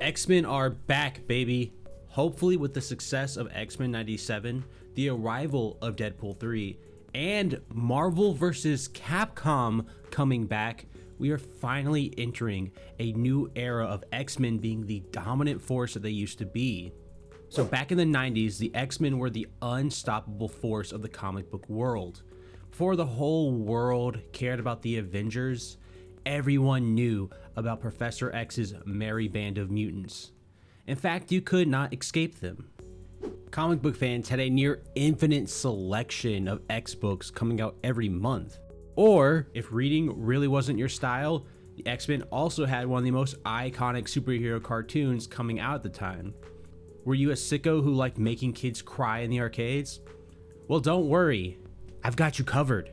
X-Men are back, baby. Hopefully with the success of X-Men 97, the arrival of Deadpool 3, and Marvel vs. Capcom coming back, we are finally entering a new era of X-Men being the dominant force that they used to be. So back in the 90s, the X-Men were the unstoppable force of the comic book world. Before the whole world cared about the Avengers, everyone knew about Professor X's merry band of mutants. In fact, you could not escape them. Comic book fans had a near infinite selection of X books coming out every month. Or, if reading really wasn't your style, the X-Men also had one of the most iconic superhero cartoons coming out at the time. Were you a sicko who liked making kids cry in the arcades? Well, don't worry, I've got you covered.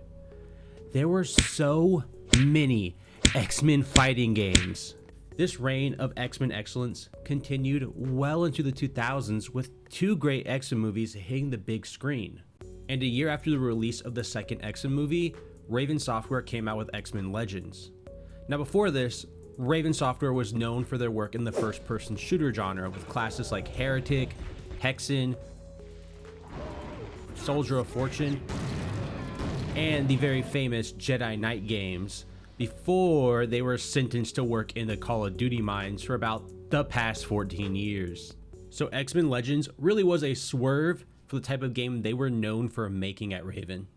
There were so many X-Men fighting games. This reign of X-Men excellence continued well into the 2000s with two great X-Men movies hitting the big screen. And a year after the release of the second X-Men movie, Raven Software came out with X-Men Legends. Now before this, Raven Software was known for their work in the first-person shooter genre with classes like Heretic, Hexen, Soldier of Fortune, and the very famous Jedi Knight games, before they were sentenced to work in the Call of Duty mines for about the past 14 years. So X-Men Legends really was a swerve for the type of game they were known for making at Raven.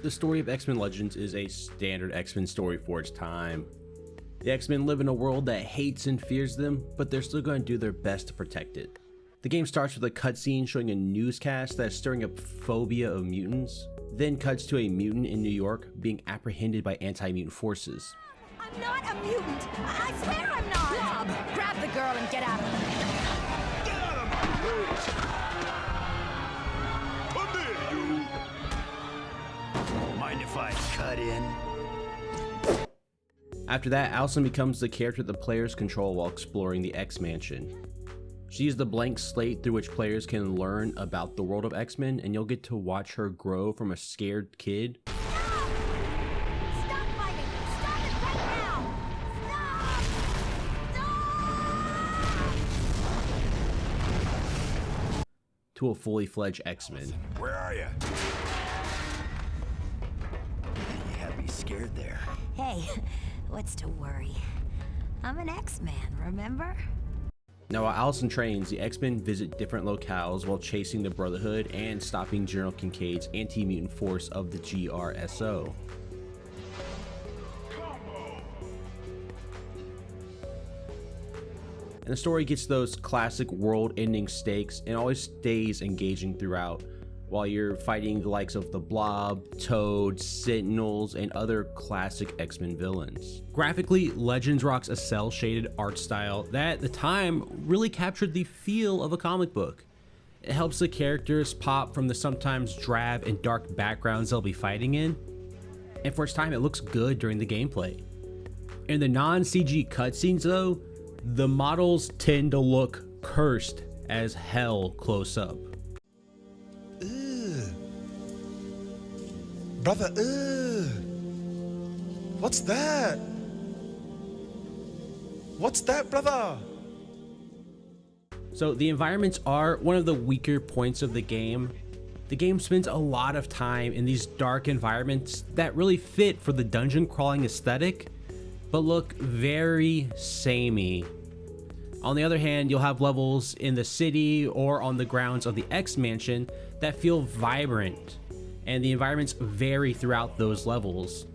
The story of X-Men Legends is a standard X-Men story for its time. The X-Men live in a world that hates and fears them, but they're still going to do their best to protect it. The game starts with a cutscene showing a newscast that's stirring up phobia of mutants, then cuts to a mutant in New York being apprehended by anti-mutant forces. I'm not a mutant! I swear I'm not! Blob, grab the girl and get out of here! Get out of my way! Come here, you! Mind if I cut in? After that, Allison becomes the character the players control while exploring the X-Mansion. She is the blank slate through which players can learn about the world of X-Men, and you'll get to watch her grow from a scared kid Stop! Stop fighting! Stop it right now! Stop! Stop! to a fully fledged X-Men. Where are you? You had me scared there. Hey, what's to worry? I'm an X-Man, remember? Now while Allison trains, the X-Men visit different locales while chasing the Brotherhood and stopping General Kincaid's anti-mutant force of the GRSO. And the story gets those classic world-ending stakes and always stays engaging throughout, while you're fighting the likes of the Blob, Toad, Sentinels, and other classic X-Men villains. Graphically, Legends rocks a cel-shaded art style that at the time really captured the feel of a comic book. It helps the characters pop from the sometimes drab and dark backgrounds they'll be fighting in, and for its time it looks good during the gameplay. In the non-CG cutscenes though, the models tend to look cursed as hell close up. Brother, what's that? What's that, brother? So the environments are one of the weaker points of the game. The game spends a lot of time in these dark environments that really fit for the dungeon crawling aesthetic, but look very samey. On the other hand, you'll have levels in the city or on the grounds of the X-Mansion that feel vibrant, and the environments vary throughout those levels.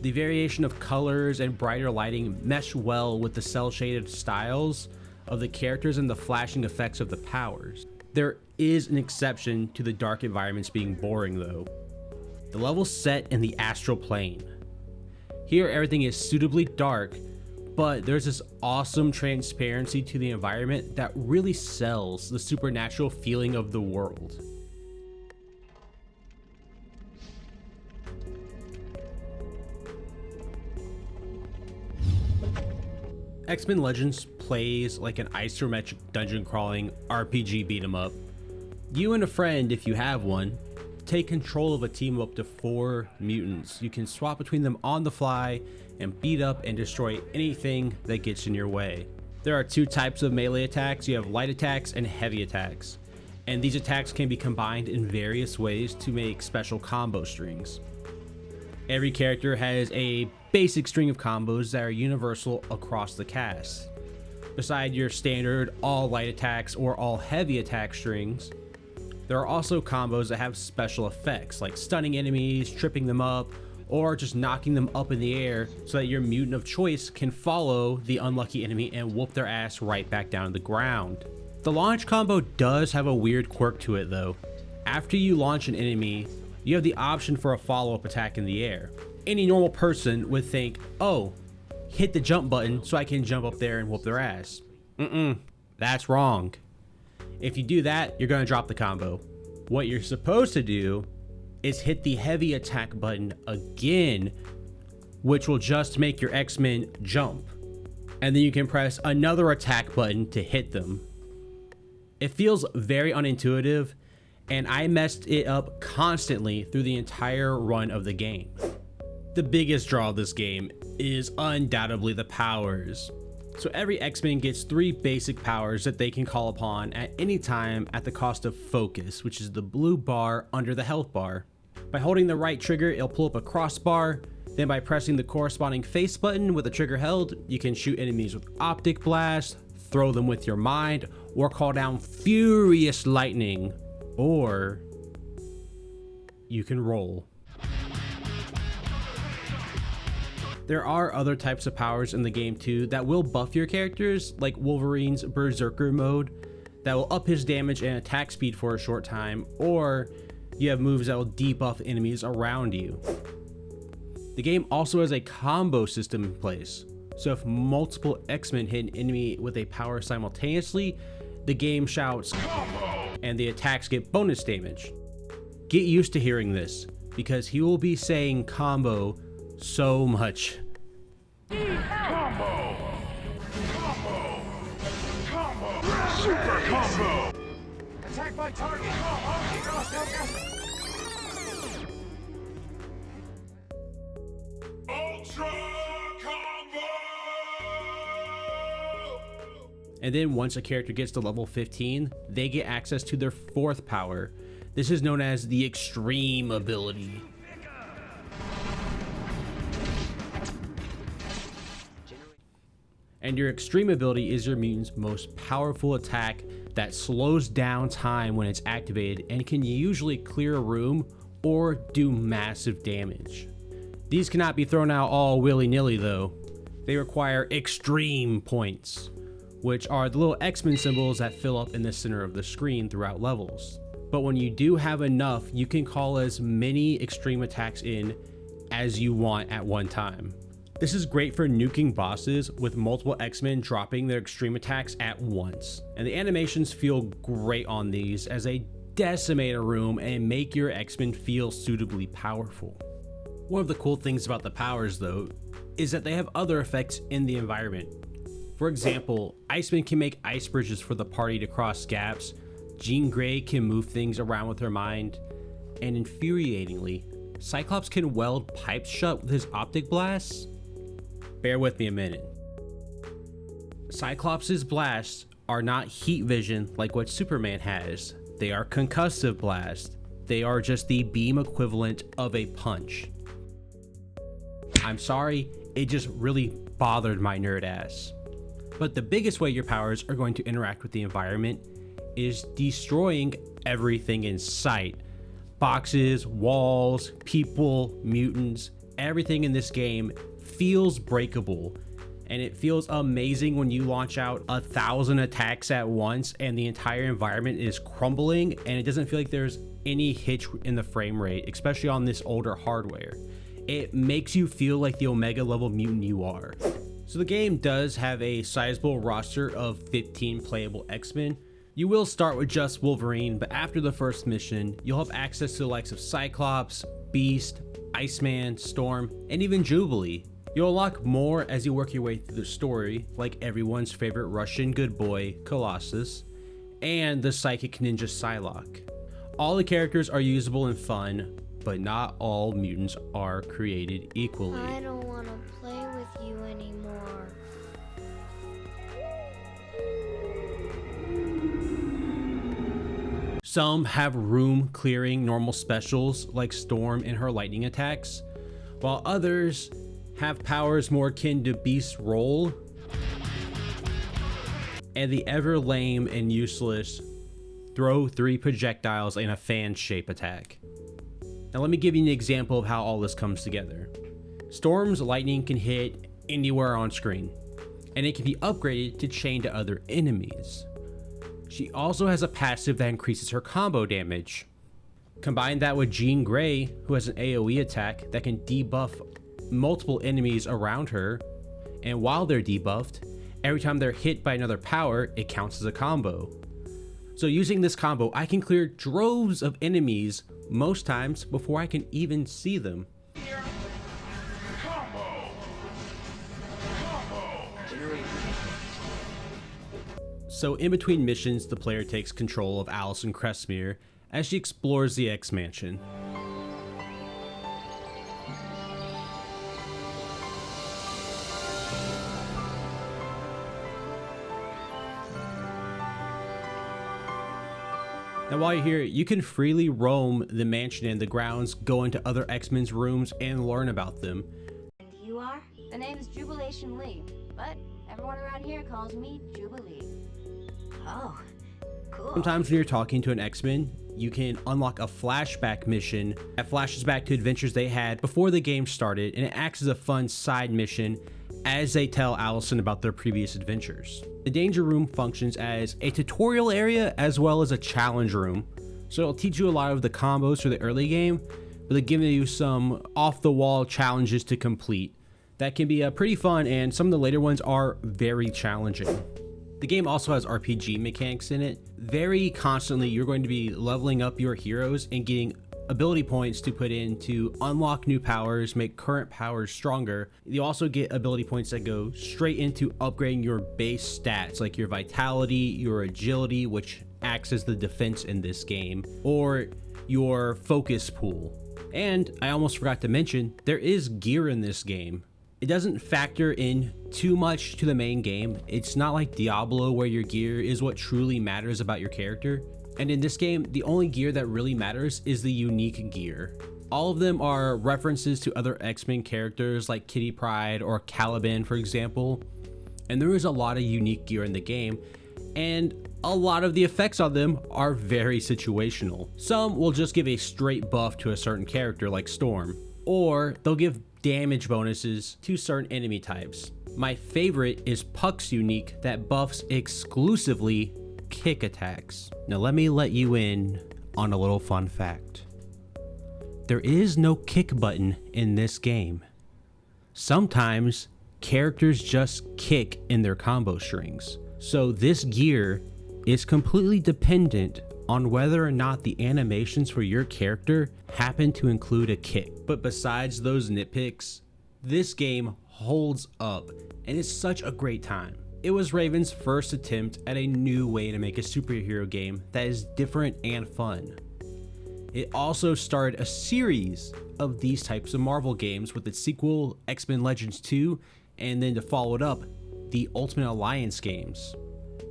The variation of colors and brighter lighting mesh well with the cel-shaded styles of the characters and the flashing effects of the powers. There is an exception to the dark environments being boring though. The level's set in the astral plane. Here everything is suitably dark, but there's this awesome transparency to the environment that really sells the supernatural feeling of the world. X-Men Legends plays like an isometric dungeon crawling RPG beat 'em up. You and a friend, if you have one, take control of a team of up to 4 mutants. You can swap between them on the fly and beat up and destroy anything that gets in your way. There are 2 types of melee attacks. You have light attacks and heavy attacks. And these attacks can be combined in various ways to make special combo strings. Every character has a basic string of combos that are universal across the cast. Beside your standard all light attacks or all heavy attack strings, there are also combos that have special effects like stunning enemies, tripping them up, or just knocking them up in the air so that your mutant of choice can follow the unlucky enemy and whoop their ass right back down to the ground. The launch combo does have a weird quirk to it though. After you launch an enemy, you have the option for a follow-up attack in the air. Any normal person would think, oh, hit the jump button so I can jump up there and whoop their ass. That's wrong. If you do that, you're gonna drop the combo. What you're supposed to do is hit the heavy attack button again, which will just make your X-Men jump. And then you can press another attack button to hit them. It feels very unintuitive, and I messed it up constantly through the entire run of the game. The biggest draw of this game is undoubtedly the powers. So every X-Men gets 3 basic powers that they can call upon at any time at the cost of focus, which is the blue bar under the health bar. By holding the right trigger, it'll pull up a crossbar. Then by pressing the corresponding face button with the trigger held, you can shoot enemies with optic blast, throw them with your mind, or call down furious lightning, or you can roll. There are other types of powers in the game too that will buff your characters, like Wolverine's Berserker mode that will up his damage and attack speed for a short time, or you have moves that will debuff enemies around you. The game also has a combo system in place, so if multiple X-Men hit an enemy with a power simultaneously, the game shouts combo and the attacks get bonus damage. Get used to hearing this, because he will be saying combo so much. Combo! Combo! Combo! Super combo! Attack my target! Ultra combo! And then once a character gets to level 15, they get access to their 4th power. This is known as the extreme ability. And your extreme ability is your mutant's most powerful attack that slows down time when it's activated and can usually clear a room or do massive damage. These cannot be thrown out all willy-nilly though. They require extreme points, which are the little X-Men symbols that fill up in the center of the screen throughout levels. But when you do have enough, you can call as many extreme attacks in as you want at one time. This is great for nuking bosses with multiple X-Men dropping their extreme attacks at once. And the animations feel great on these as they decimate a room and make your X-Men feel suitably powerful. One of the cool things about the powers though, is that they have other effects in the environment. For example, Iceman can make ice bridges for the party to cross gaps, Jean Grey can move things around with her mind, and infuriatingly, Cyclops can weld pipes shut with his optic blasts. Bear with me a minute. Cyclops' blasts are not heat vision like what Superman has. They are concussive blasts. They are just the beam equivalent of a punch. I'm sorry, it just really bothered my nerd ass. But the biggest way your powers are going to interact with the environment is destroying everything in sight. Boxes, walls, people, mutants, everything in this game feels breakable, and it feels amazing when you launch out 1,000 attacks at once and the entire environment is crumbling and it doesn't feel like there's any hitch in the frame rate, especially on this older hardware. It makes you feel like the Omega level mutant you are. So the game does have a sizable roster of 15 playable X-Men. You will start with just Wolverine, but after the first mission, you'll have access to the likes of Cyclops, Beast, Iceman, Storm, and even Jubilee. You'll unlock more as you work your way through the story, like everyone's favorite Russian good boy, Colossus, and the Psychic Ninja Psylocke. All the characters are usable and fun, but not all mutants are created equally. I don't want to play with you anymore. Some have room clearing normal specials like Storm and her lightning attacks, while others have powers more akin to Beast's Roll and the ever lame and useless throw 3 projectiles in a fan shape attack. Now let me give you an example of how all this comes together. Storm's lightning can hit anywhere on screen, and it can be upgraded to chain to other enemies. She also has a passive that increases her combo damage. Combine that with Jean Grey, who has an AoE attack that can debuff multiple enemies around her, and while they're debuffed, every time they're hit by another power, it counts as a combo. So using this combo, I can clear droves of enemies most times before I can even see them. So in between missions, the player takes control of Alison Cressmere as she explores the X-Mansion. Now while you're here, you can freely roam the mansion and the grounds, go into other X-Men's rooms, and learn about them. And you are? The name's Jubilation Lee, but everyone around here calls me Jubilee. Oh, cool. Sometimes when you're talking to an X-Men, you can unlock a flashback mission that flashes back to adventures they had before the game started, and it acts as a fun side mission as they tell Allison about their previous adventures. The Danger Room functions as a tutorial area as well as a challenge room, so it'll teach you a lot of the combos for the early game, but they'll give you some off-the-wall challenges to complete that can be pretty fun, and some of the later ones are very challenging. The game also has RPG mechanics in it. Very constantly, you're going to be leveling up your heroes and getting ability points to put in to unlock new powers, make current powers stronger. You also get ability points that go straight into upgrading your base stats, like your vitality, your agility, which acts as the defense in this game, or your focus pool. And I almost forgot to mention, there is gear in this game. It doesn't factor in too much to the main game. It's not like Diablo where your gear is what truly matters about your character. And in this game, the only gear that really matters is the unique gear. All of them are references to other X-Men characters like Kitty Pryde or Caliban, for example. And there is a lot of unique gear in the game, and a lot of the effects on them are very situational. Some will just give a straight buff to a certain character like Storm, or they'll give damage bonuses to certain enemy types. My favorite is Puck's unique that buffs exclusively kick attacks. Now let me let you in on a little fun fact. There is no kick button in this game. Sometimes characters just kick in their combo strings. So this gear is completely dependent on whether or not the animations for your character happen to include a kick. But besides those nitpicks, this game holds up and it's such a great time. It was Raven's first attempt at a new way to make a superhero game that is different and fun. It also started a series of these types of Marvel games with its sequel, X-Men Legends 2, and then to follow it up, the Ultimate Alliance games.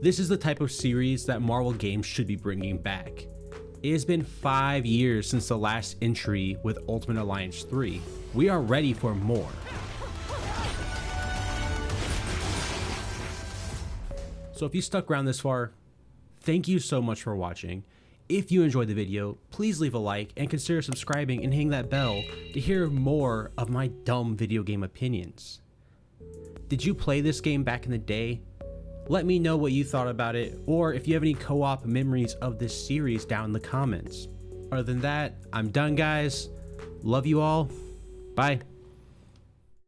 This is the type of series that Marvel games should be bringing back. It has been 5 years since the last entry with Ultimate Alliance 3. We are ready for more. So if you stuck around this far, thank you so much for watching. If you enjoyed the video, please leave a like and consider subscribing and hitting that bell to hear more of my dumb video game opinions. Did you play this game back in the day? Let me know what you thought about it, or if you have any co-op memories of this series down in the comments. Other than that, I'm done, guys. Love you all. Bye.